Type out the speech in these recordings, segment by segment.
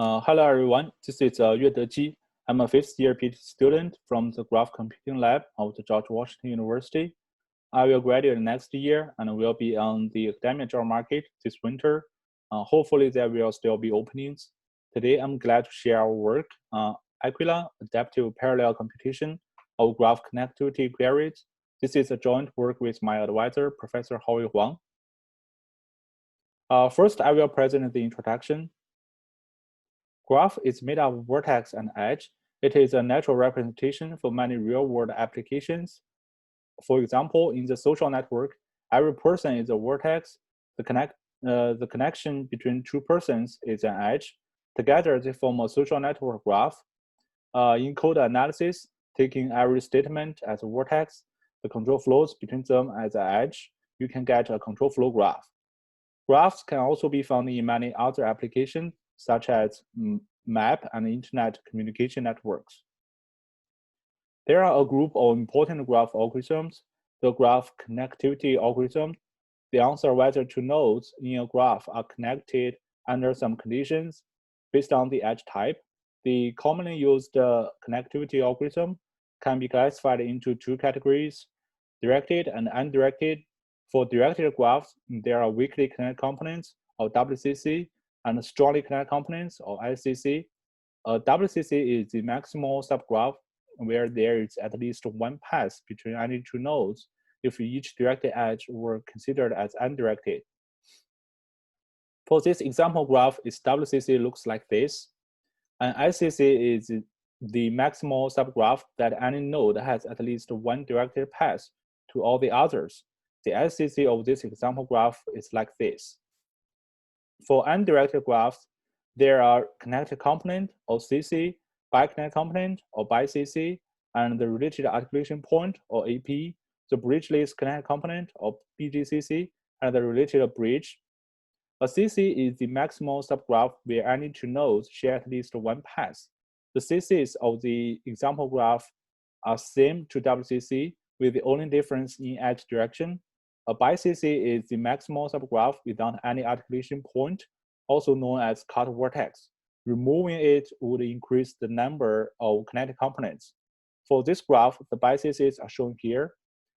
Hello everyone, this is Yuede. I'm a fifth-year PhD student from the Graph Computing Lab of the George Washington University. I will graduate next year and will be on the academic job market this winter. Hopefully there will still be openings. Today I'm glad to share our work, Aquila Adaptive Parallel Computation of Graph Connectivity Queries. This is a joint work with my advisor, Professor Howie Huang. First, I will present the introduction. Graph is made of vertex and edge. It is a natural representation for many real-world applications. For example, in the social network, every person is a vertex. The connection between two persons is an edge. Together, they form a social network graph. In code analysis, taking every statement as a vertex, the control flows between them as an edge, you can get a control flow graph. Graphs can also be found in many other applications, such as map and internet communication networks. There are a group of important graph algorithms. The graph connectivity algorithm, they answer whether two nodes in a graph are connected under some conditions based on the edge type. The commonly used connectivity algorithm can be classified into two categories, directed and undirected. For directed graphs, there are weakly connected components, or WCC, and strongly connected components, or SCC. WCC is the maximal subgraph where there is at least one path between any two nodes if each directed edge were considered as undirected. For this example graph, its WCC looks like this. An SCC is the maximal subgraph that any node has at least one directed path to all the others. The SCC of this example graph is like this. For undirected graphs, there are connected component, or CC, bi-connected component, or bi-CC, and the related articulation point, or AP, the bridgeless connected component, or BGCC, and the related bridge. A CC is the maximal subgraph where any two nodes share at least one path. The CCs of the example graph are same to WCC, with the only difference in edge direction. A bi-CC is the maximal subgraph without any articulation point, also known as cut vertex. Removing it would increase the number of connected components. For this graph, the bi-CCs are shown here.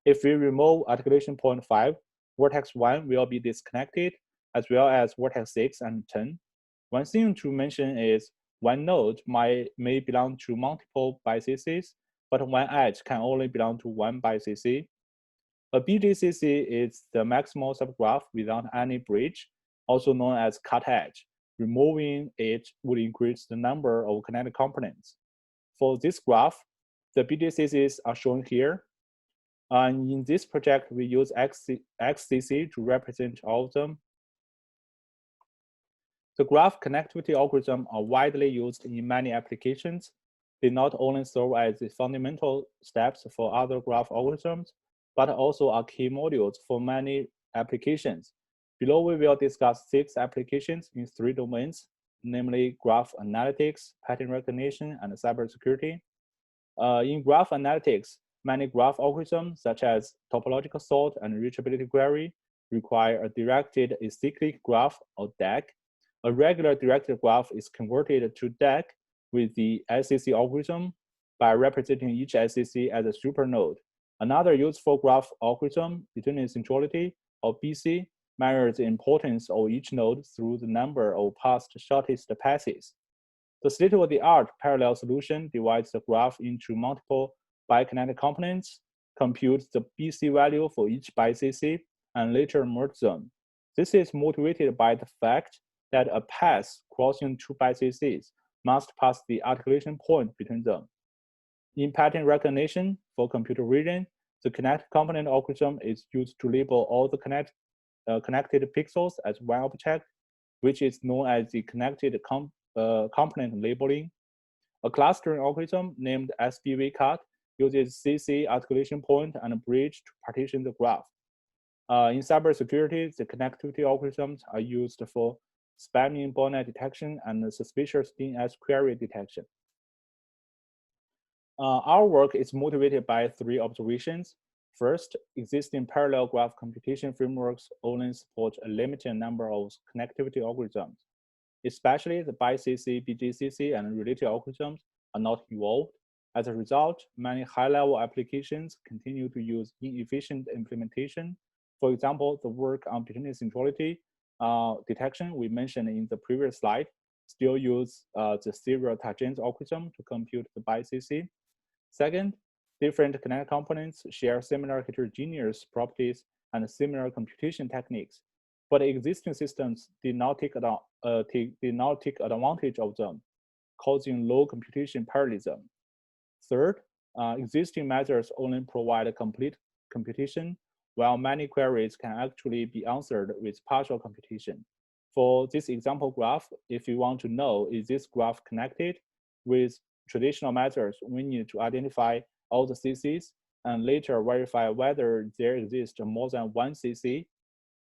If we remove articulation point 5, vertex 1 will be disconnected, as well as vertex 6 and 10. One thing to mention is one node may belong to multiple bi-CCs, but one edge can only belong to one bi-CC. A BGCC is the maximal subgraph without any bridge, also known as cut edge. Removing it would increase the number of connected components. For this graph, the BGCCs are shown here. And in this project, we use XCC to represent all of them. The graph connectivity algorithms are widely used in many applications. They not only serve as the fundamental steps for other graph algorithms, but also are key modules for many applications. Below, we will discuss 6 applications in 3 domains, namely graph analytics, pattern recognition, and cybersecurity. In graph analytics, many graph algorithms, such as topological sort and reachability query, require a directed acyclic graph, or DAG. A regular directed graph is converted to DAG with the SCC algorithm by representing each SCC as a supernode. Another useful graph algorithm, between centrality, or BC, measures the importance of each node through the number of past shortest passes. The state-of-the-art parallel solution divides the graph into multiple bi-connected components, computes the BC value for each bi-CC, and later merge them. This is motivated by the fact that a path crossing two bi-CCs must pass the articulation point between them. In pattern recognition for computer vision, the connected component algorithm is used to label all the connected pixels as one object, which is known as the connected component labeling. A clustering algorithm named SBV-cut uses CC articulation point and bridge to partition the graph. In cybersecurity, the connectivity algorithms are used for spamming botnet detection and suspicious DNS query detection. Our work is motivated by 3 observations. First, existing parallel graph computation frameworks only support a limited number of connectivity algorithms. especially the BiCC, BGCC, and related algorithms are not evolved. As a result, many high-level applications continue to use inefficient implementation. For example, the work on deterministic neutrality detection we mentioned in the previous slide still use the serial tangent algorithm to compute the BiCC. Second, different connected components share similar heterogeneous properties and similar computation techniques, but existing systems did not take advantage of them, causing low computation parallelism. Third, existing methods only provide complete computation, while many queries can actually be answered with partial computation. For this example graph, if you want to know, is this graph connected with traditional methods, we need to identify all the CCs and later verify whether there exists more than one CC.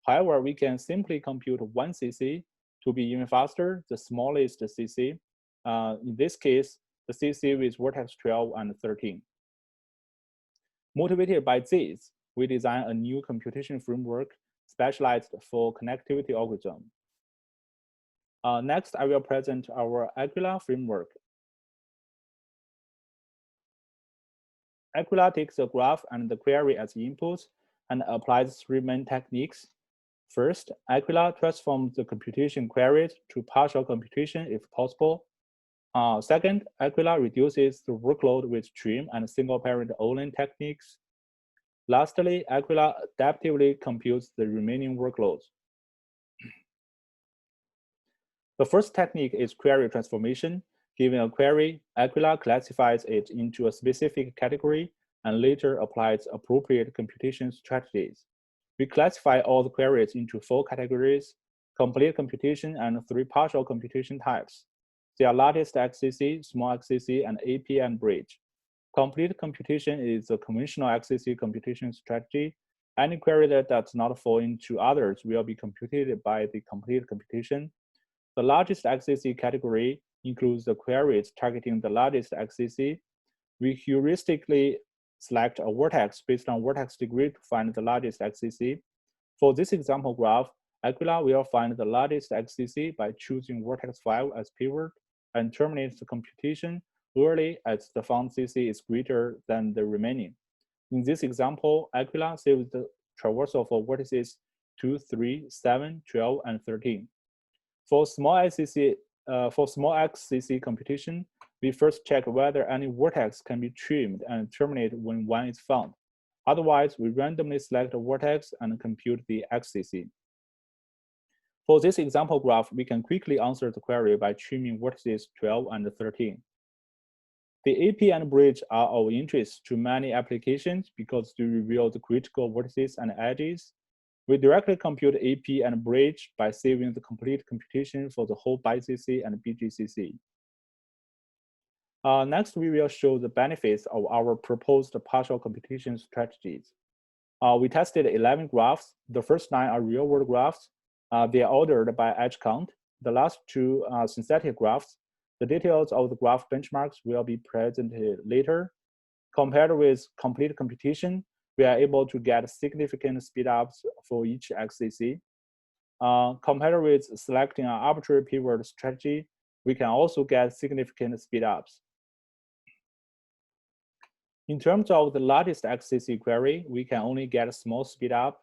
However, we can simply compute one CC to be even faster, the smallest CC. In this case, the CC with vertex 12 and 13. Motivated by this, we designed a new computation framework specialized for connectivity algorithm. Next, I will present our Aquila framework. Aquila takes the graph and the query as inputs and applies three main techniques. First, Aquila transforms the computation queries to partial computation if possible. Second, Aquila reduces the workload with trim and single-parent only techniques. Lastly, Aquila adaptively computes the remaining workloads. The first technique is query transformation. Given a query, Aquila classifies it into a specific category and later applies appropriate computation strategies. We classify all the queries into 4 categories: complete computation and 3 partial computation types. They are largest XCC, small XCC, and AP and bridge. Complete computation is the conventional XCC computation strategy. Any query that does not fall into others will be computed by the complete computation. The largest XCC category includes the queries targeting the largest XCC. We heuristically select a vertex based on vertex degree to find the largest XCC. For this example graph, Aquila will find the largest XCC by choosing vertex 5 as pivot and terminates the computation early as the found CC is greater than the remaining. In this example, Aquila saves the traversal for vertices 2, 3, 7, 12, and 13. For small XCC computation, we first check whether any vertex can be trimmed and terminate when one is found. Otherwise, we randomly select a vertex and compute the XCC. For this example graph, we can quickly answer the query by trimming vertices 12 and 13. The AP and bridge are of interest to many applications because they reveal the critical vertices and edges. We directly compute AP and bridge by saving the complete computation for the whole BiCC and BGCC. Next, we will show the benefits of our proposed partial computation strategies. We tested 11 graphs. The first 9 are real-world graphs. They are ordered by edge count. The last 2 are synthetic graphs. The details of the graph benchmarks will be presented later. Compared with complete computation, we are able to get significant speedups for each XCC. Compared with selecting an arbitrary pivot strategy, we can also get significant speedups. In terms of the largest XCC query, we can only get a small speedup,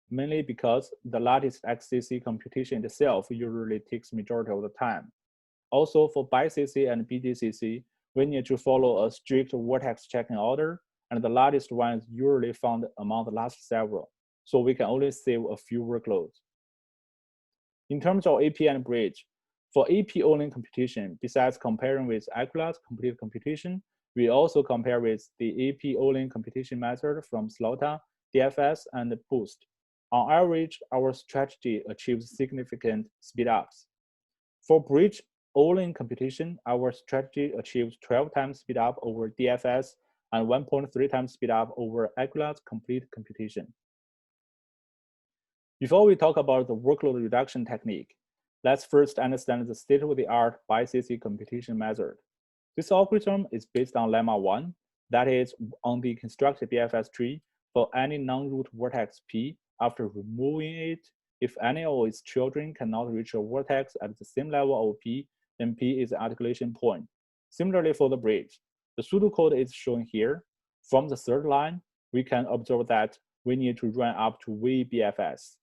mainly because the largest XCC computation itself usually takes majority of the time. Also, for BiCC and BGCC, we need to follow a strict vertex checking order, and the largest one is usually found among the last several, so we can only save a few workloads. In terms of AP and bridge, for AP-only computation, besides comparing with Aquila's complete computation, we also compare with the AP-only computation method from Slota, DFS, and Boost. On average, our strategy achieves significant speedups. For bridge-only computation, our strategy achieves 12 times speedup over DFS and 1.3 times speedup over Aquila's complete computation. Before we talk about the workload reduction technique, let's first understand the state-of-the-art BiCC computation method. This algorithm is based on lemma 1, that is, on the constructed BFS tree for any non-root vertex P. After removing it, If any of its children cannot reach a vertex at the same level of P, then P is the articulation point. Similarly for the bridge, the pseudocode is shown here. From the third line, we can observe that we need to run up to VBFS.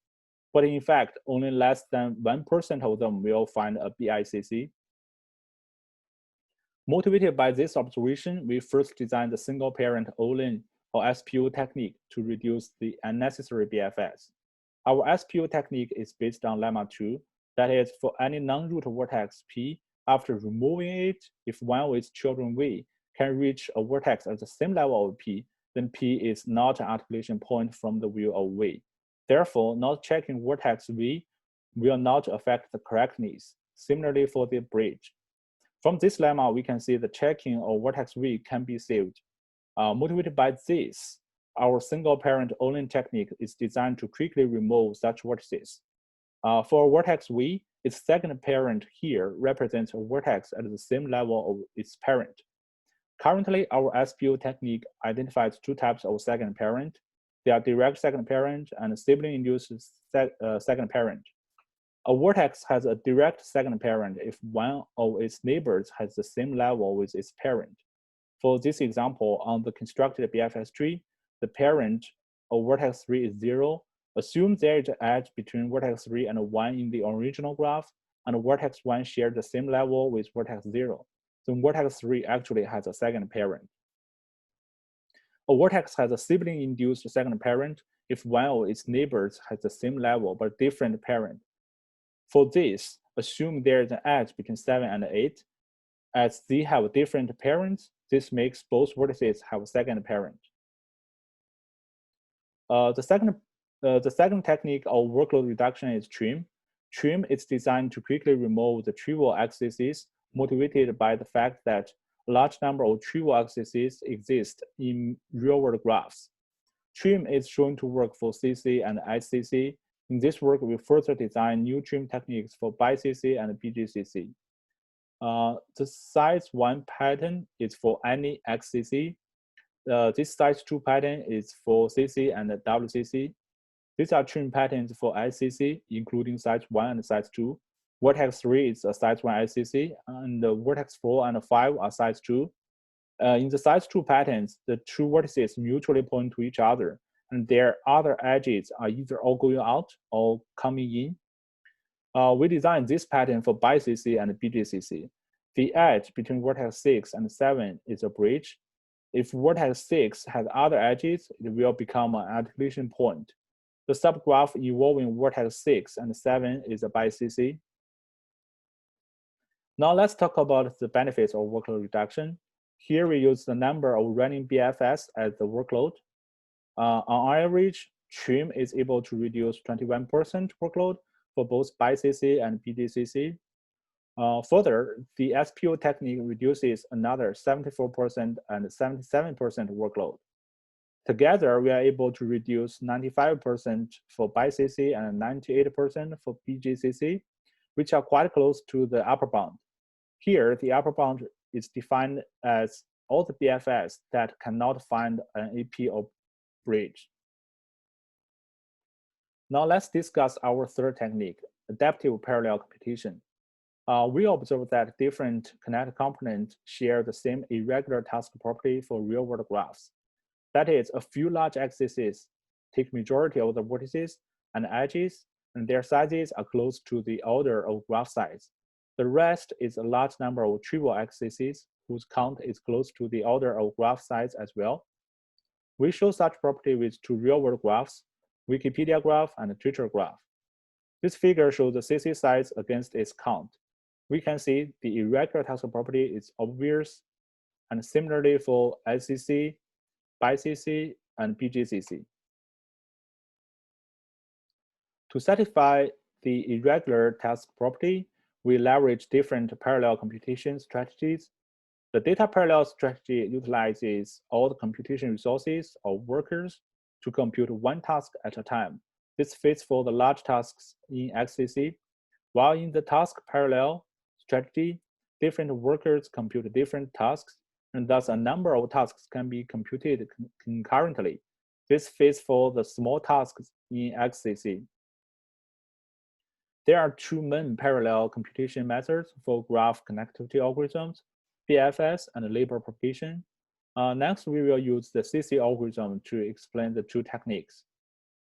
But in fact, only less than 1% of them will find a BICC. Motivated by this observation, we first designed the single parent OLIN or SPO technique to reduce the unnecessary BFS. Our SPO technique is based on lemma 2, that is, for any non-root vertex P, after removing it, if one of its children V can reach a vertex at the same level of P, then P is not an articulation point from the view of V. Therefore, not checking vertex V will not affect the correctness. Similarly for the bridge. From this lemma, we can see the checking of vertex V can be saved. Motivated by this, our single parent OLIN technique is designed to quickly remove such vertices. For vertex V, its second parent here represents a vertex at the same level of its parent. Currently, our SPO technique identifies two types of second parent. They are direct second parent and sibling-induced second parent. A vertex has a direct second parent if one of its neighbors has the same level with its parent. For this example, on the constructed BFS tree, the parent of vertex 3 is 0. Assume there is an edge between vertex 3 and 1 in the original graph, and vertex 1 shares the same level with vertex 0. Then vertex 3 actually has a second parent. A vertex has a sibling-induced second parent if one of its neighbors has the same level but different parent. For this, assume there is an edge between 7 and 8. As they have different parents, this makes both vertices have a second parent. The second technique of workload reduction is trim. Trim is designed to quickly remove the trivial excesses, motivated by the fact that a large number of trivial excesses exist in real-world graphs. Trim is shown to work for CC and SCC. In this work, we further design new trim techniques for BiCC and BGCC. The size 1 pattern is for any XCC. This size 2 pattern is for CC and WCC. These are trim patterns for SCC, including size 1 and size 2. Vertex 3 is a size 1 SCC, and vertex 4 and 5 are size 2. In the size 2 patterns, the two vertices mutually point to each other, and their other edges are either all going out or coming in. We designed this pattern for BiCC and BGCC. The edge between vertex 6 and 7 is a bridge. If vertex 6 has other edges, it will become an articulation point. The subgraph involving vertex 6 and 7 is a BiCC. Now let's talk about the benefits of workload reduction. Here we use the number of running BFS as the workload. On average, trim is able to reduce 21% workload for both BiCC and BGCC. Further, the SPO technique reduces another 74% and 77% workload. Together, we are able to reduce 95% for BiCC and 98% for BGCC, which are quite close to the upper bound. Here, the upper bound is defined as all the BFS that cannot find an AP or bridge. Now let's discuss our third technique, adaptive parallel computation. We observe that different connected components share the same irregular task property for real-world graphs. That is, a few large axes take majority of the vertices and edges, and their sizes are close to the order of graph size. The rest is a large number of trivial axes whose count is close to the order of graph size as well. We show such property with two real-world graphs, Wikipedia graph and Twitter graph. This figure shows the CC size against its count. We can see the irregular task property is obvious, and similarly for SCC, BiCC, and BGCC. To satisfy the irregular task property, we leverage different parallel computation strategies. The data parallel strategy utilizes all the computation resources or workers to compute one task at a time. This fits for the large tasks in XCC, while in the task parallel strategy, different workers compute different tasks, and thus a number of tasks can be computed concurrently. This fits for the small tasks in XCC. There are two main parallel computation methods for graph connectivity algorithms, BFS and label propagation. Next, we will use the CC algorithm to explain the two techniques.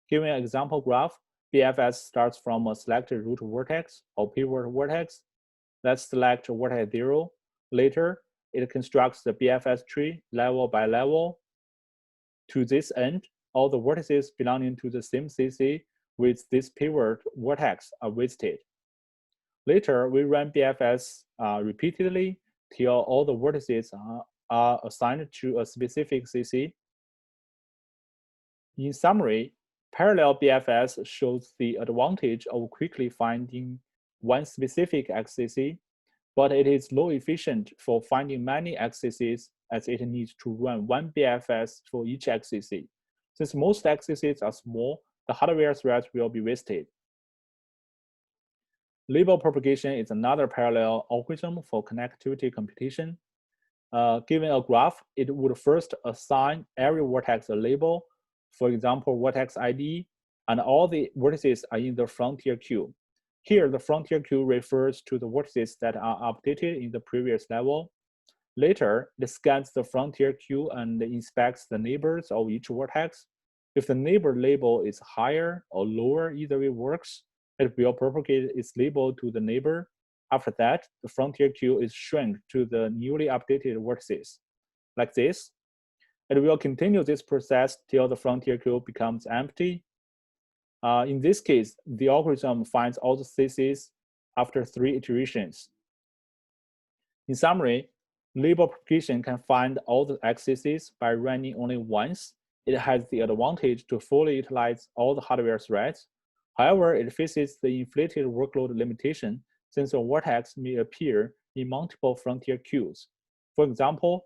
Given an example graph, BFS starts from a selected root vertex or pivot vertex. Let's select vertex 0. Later, it constructs the BFS tree level by level. To this end, all the vertices belonging to the same CC with this pivot vertex are visited. Later, we run BFS repeatedly till all the vertices are assigned to a specific CC. In summary, parallel BFS shows the advantage of quickly finding one specific XCC, but it is low efficient for finding many XCCs as it needs to run one BFS for each XCC. Since most XCCs are small, the hardware threads will be wasted. Label propagation is another parallel algorithm for connectivity computation. Given a graph, it would first assign every vertex a label, for example, vertex ID, and all the vertices are in the frontier queue. Here, the frontier queue refers to the vertices that are updated in the previous level. Later, it scans the frontier queue and inspects the neighbors of each vertex. If the neighbor label is higher or lower, either way works, it will propagate its label to the neighbor. After that, the frontier queue is shrunk to the newly updated vertices. Like this, it will continue this process till the frontier queue becomes empty. In this case, the algorithm finds all the CCs after 3 iterations. In summary, label propagation can find all the XCCs by running only once. It has the advantage to fully utilize all the hardware threads. However, it faces the inflated workload limitation since a vertex may appear in multiple frontier queues. For example,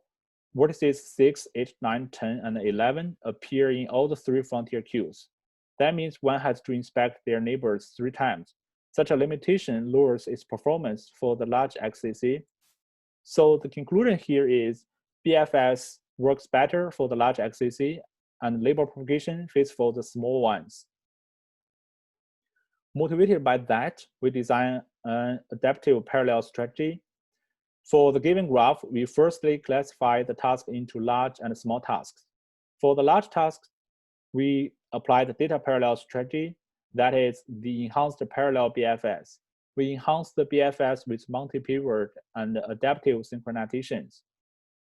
vertices 6, 8, 9, 10, and 11 appear in all the 3 frontier queues. That means one has to inspect their neighbors 3 times. Such a limitation lowers its performance for the large XCC. So the conclusion here is BFS works better for the large XCC and label propagation fits for the small ones. Motivated by that, we design an adaptive parallel strategy. For the given graph, we firstly classify the task into large and small tasks. For the large tasks, we apply the data parallel strategy, that is the enhanced parallel BFS. We enhance the BFS with multi-pivot and adaptive synchronizations.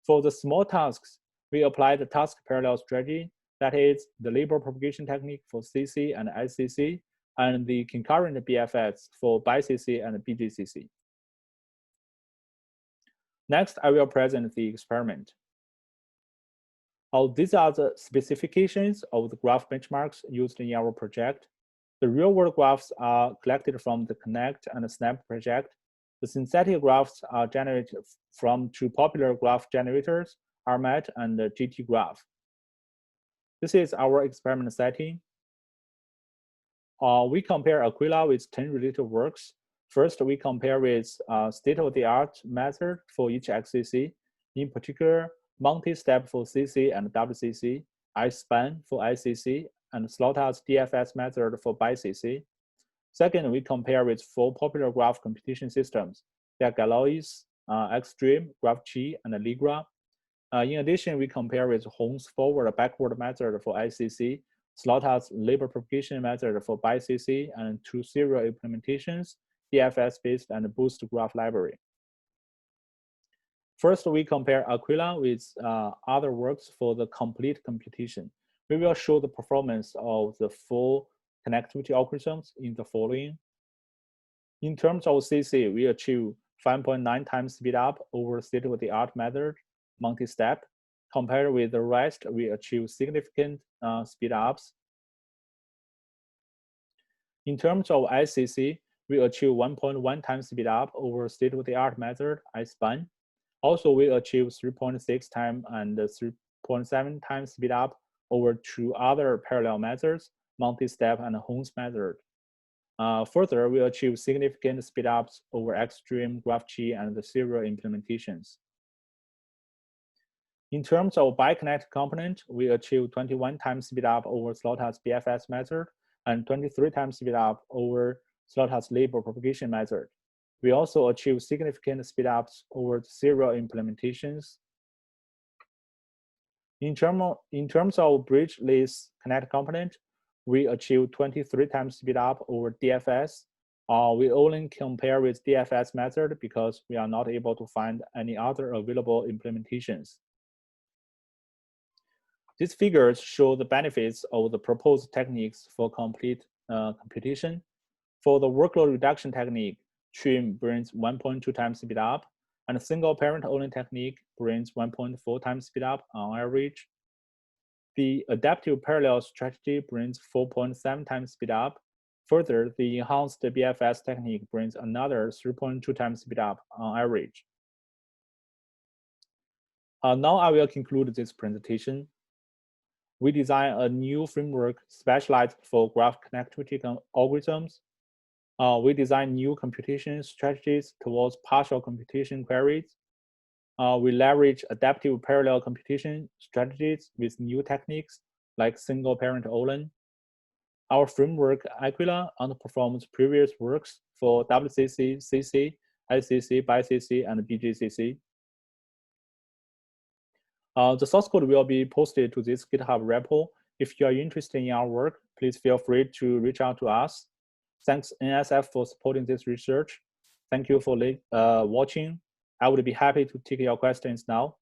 For the small tasks, we apply the task parallel strategy, that is the label propagation technique for CC and SCC, and the concurrent BFS for BiCC and BGCC. Next, I will present the experiment. These are the specifications of the graph benchmarks used in our project. The real-world graphs are collected from the Connect and Snap project. The synthetic graphs are generated from 2 popular graph generators, RMAT and GTGraph. This is our experiment setting. We compare Aquila with 10 related works. First, we compare with state-of-the-art method for each XCC, in particular, multi-step for CC and WCC, I-span for ICC, and Slaughter's DFS method for BiCC. Second, we compare with 4 popular graph computation systems. They are Galois, Xstream, GraphG, and Ligra. In addition, we compare with Huang's forward-backward method for ICC, Slaughter's label propagation method for BiCC, and 2 serial implementations, DFS-based and Boost graph library. First, we compare Aquila with other works for the complete computation. We will show the performance of the full connectivity algorithms in the following. In terms of CC, we achieve 5.9 times speed up over state-of-the-art method, multi-step. Compared with the rest, we achieve significant speed ups. In terms of ICC, we achieve 1.1 times speed up over state-of-the-art method, I-span. Also, we achieve 3.6 times and 3.7 times speed up over 2 other parallel methods, multi-step and Huang's method. Further, we achieve significant speed ups over Xstream, GraphG, and the serial implementations. In terms of bi-connect component, we achieve 21 times speed up over Slaughter's BFS method and 23 times speed up over slaughterhouse label propagation method. We also achieve significant speedups over the serial implementations. In terms of bridge-less connect component, we achieve 23 times speedup over DFS. We only compare with DFS method because we are not able to find any other available implementations. These figures show the benefits of the proposed techniques for complete computation. For the workload reduction technique, trim brings 1.2 times speedup, and a single parent only technique brings 1.4 times speedup on average. The adaptive parallel strategy brings 4.7 times speedup. Further, the enhanced BFS technique brings another 3.2 times speedup on average. Now I will conclude this presentation. We design a new framework specialized for graph connectivity algorithms. We design new computation strategies towards partial computation queries. We leverage adaptive parallel computation strategies with new techniques like single parent OLEN. Our framework Aquila underperforms previous works for WCC, CC, ICC, BiCC, and BGCC. The source code will be posted to this GitHub repo. If you are interested in our work, please feel free to reach out to us. Thanks NSF for supporting this research. Thank you for watching. I would be happy to take your questions now.